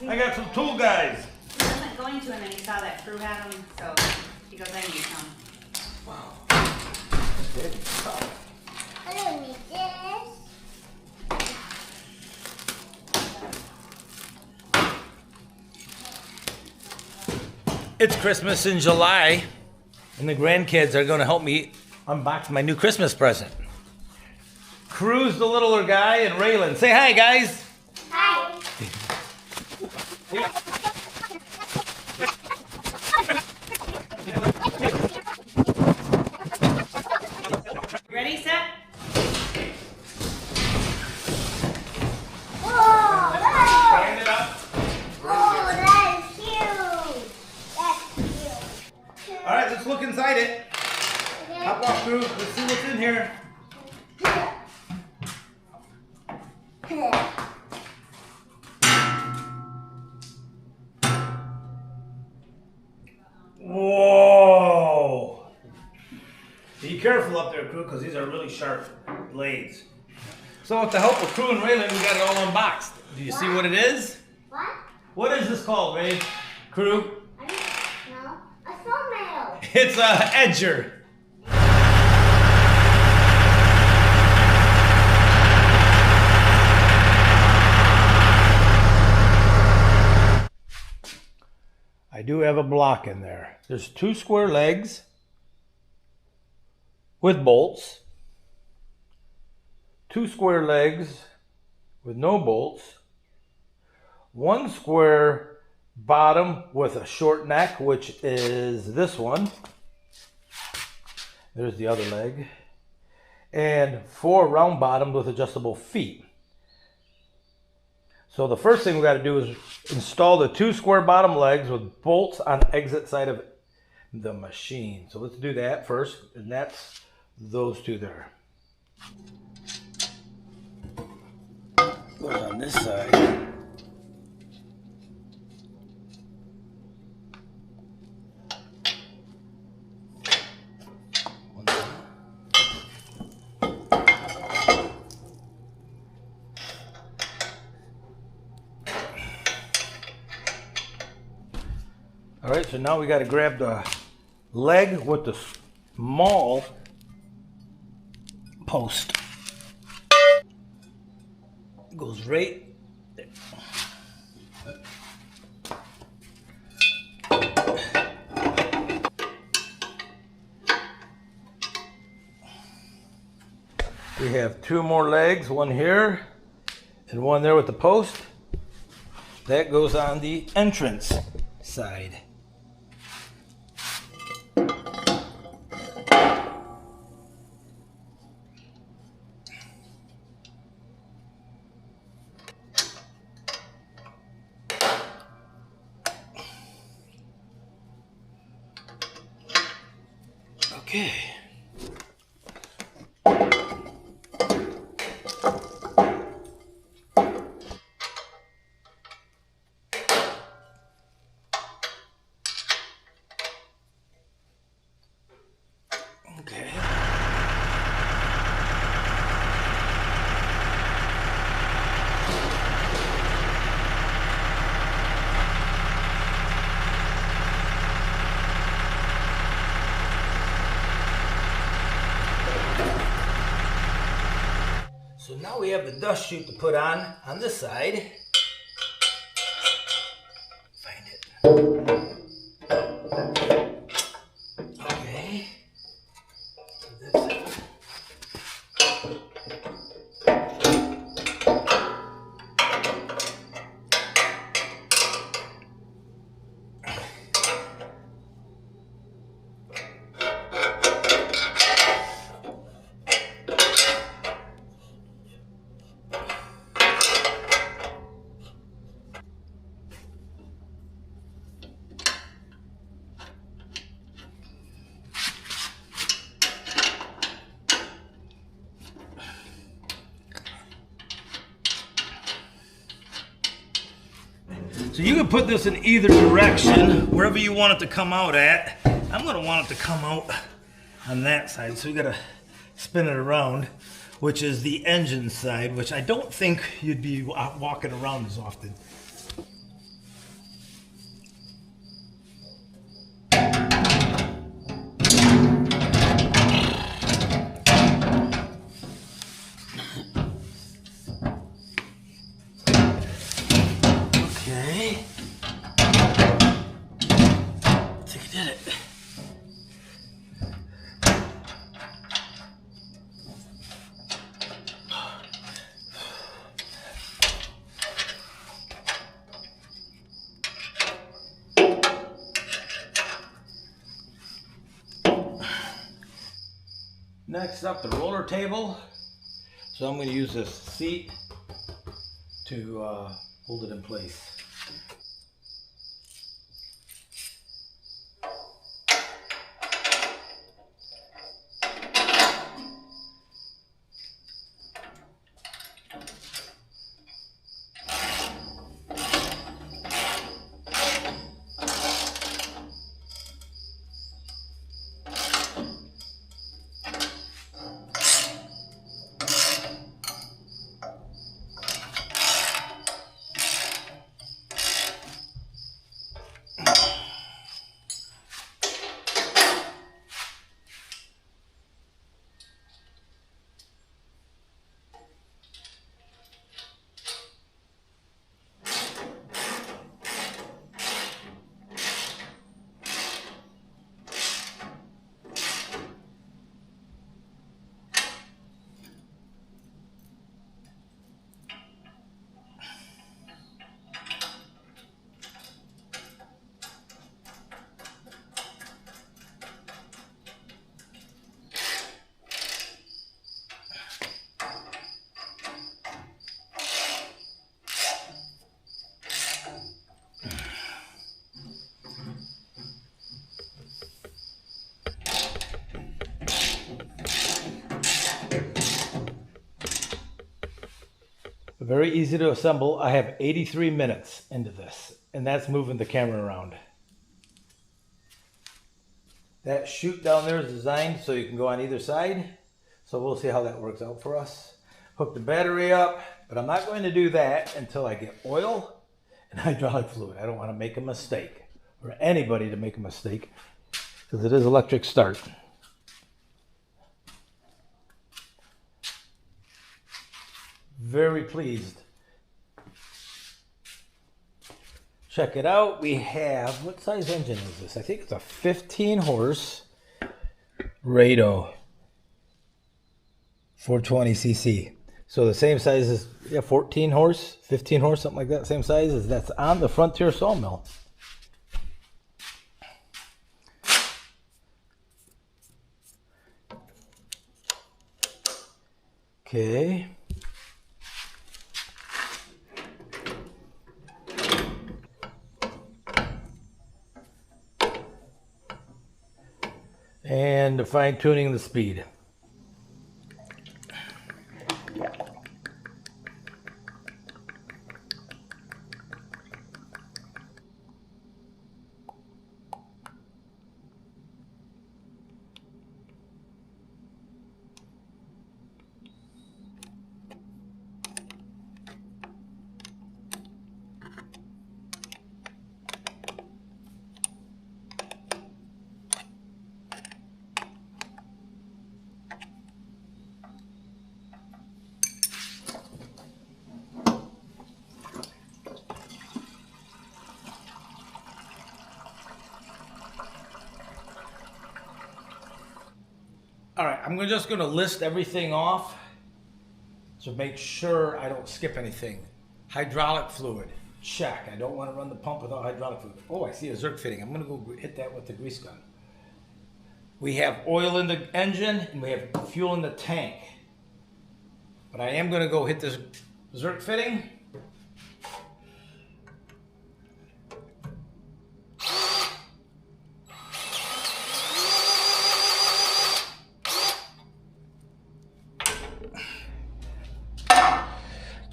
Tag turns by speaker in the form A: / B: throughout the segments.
A: I got some tool guys.
B: He wasn't going to, and then he saw that crew had them, so he goes, I need some.
A: Wow.
C: I don't need this.
A: It's Christmas in July, and the grandkids are going to help me unbox my new Christmas present. Cruz, the littler guy, and Raylan. Say hi, guys.
C: Hi.
B: Ready, set?
C: Whoa,
A: Stand it up.
C: whoa, that is huge. That's huge.
A: All right, let's look inside it. Hop off, Cruz. Let's see what's in here. Whoa! Be careful up there, Crew, because these are really sharp blades. So with the help of Crew and Raylan, we got it all unboxed. Do you see what it is?
C: What?
A: What is this called, Ray? Crew?
C: I don't know. A sawmill.
A: It's a edger. I do have a block in there. There's 2 square legs with bolts, 2 square legs with no bolts, 1 square bottom with a short neck, which is this one. There's the other leg. And 4 round bottoms with adjustable feet. So the first thing we got to do is install the 2 square bottom legs with bolts on the exit side of the machine. So let's do that first, and that's those 2 there. Goes on this side. All right, so now we got to grab the leg with the small post. It goes right there. We have 2 more legs, one here and one there with the post. That goes on the entrance side. Okay. Okay. So now we have the dust chute to put on this side. Find it. Okay. So that's it. So you can put this in either direction, wherever you want it to come out at. I'm gonna want it to come out on that side, so we gotta spin it around, which is the engine side, which I don't think you'd be walking around as often. Okay. I think I did it. Next up, the roller table. So I'm going to use this seat to hold it in place. Very easy to assemble. I have 83 minutes into this, and that's moving the camera around. That chute down there is designed so you can go on either side. So we'll see how that works out for us. Hook the battery up, but I'm not going to do that until I get oil and hydraulic fluid. I don't want to make a mistake, or anybody to make a mistake, because it is electric start. Very pleased. Check it out. We have, what size engine is this? I think it's a 15 horse Rado 420 cc. So the same size as, yeah, 14 horse, 15 horse, something like that. Same size as that's on the Frontier Sawmill. Okay. And fine-tuning the speed. All right, I'm just going to list everything off to make sure I don't skip anything. Hydraulic fluid, check. I don't want to run the pump without hydraulic fluid. Oh, I see a Zerk fitting. I'm going to go hit that with the grease gun. We have oil in the engine and we have fuel in the tank. But I am going to go hit this Zerk fitting.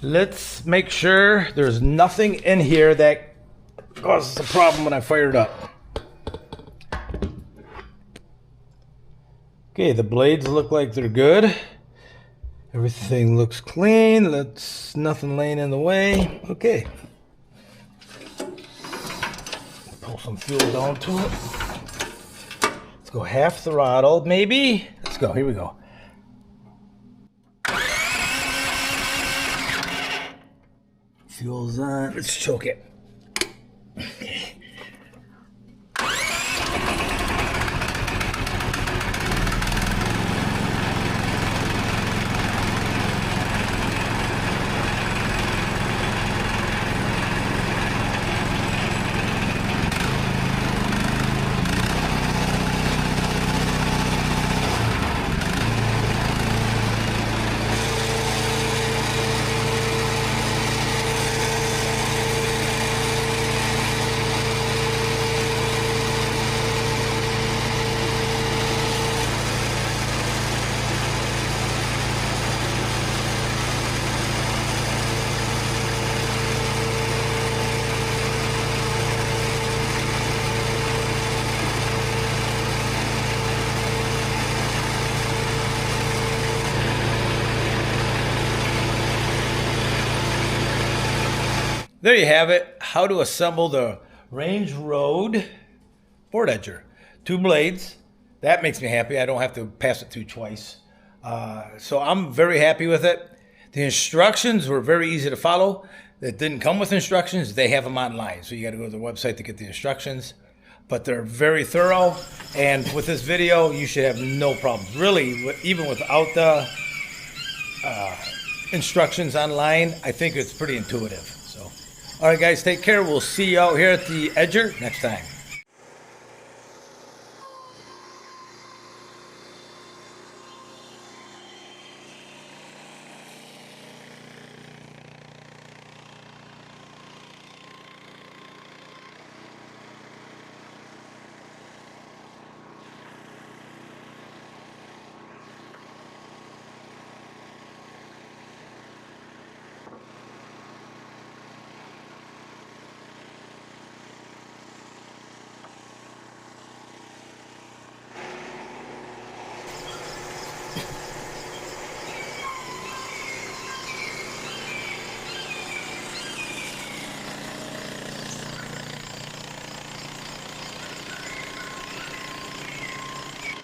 A: Let's make sure there's nothing in here that causes a problem when I fire it up. Okay, the blades look like they're good. Everything looks clean. That's nothing laying in the way. Okay. Pull some fuel down to it. Let's go half throttle, maybe. Let's go. Here we go. Fuel's on. Let's choke it. There you have it, how to assemble the Range Road board edger. 2 blades, that makes me happy. I don't have to pass it through twice. So I'm very happy with it. The instructions were very easy to follow. That didn't come with instructions, they have them online. So you gotta go to the website to get the instructions. But they're very thorough, and with this video, you should have no problems. Really, even without the instructions online, I think it's pretty intuitive. So, all right, guys, take care. We'll see you out here at the edger next time.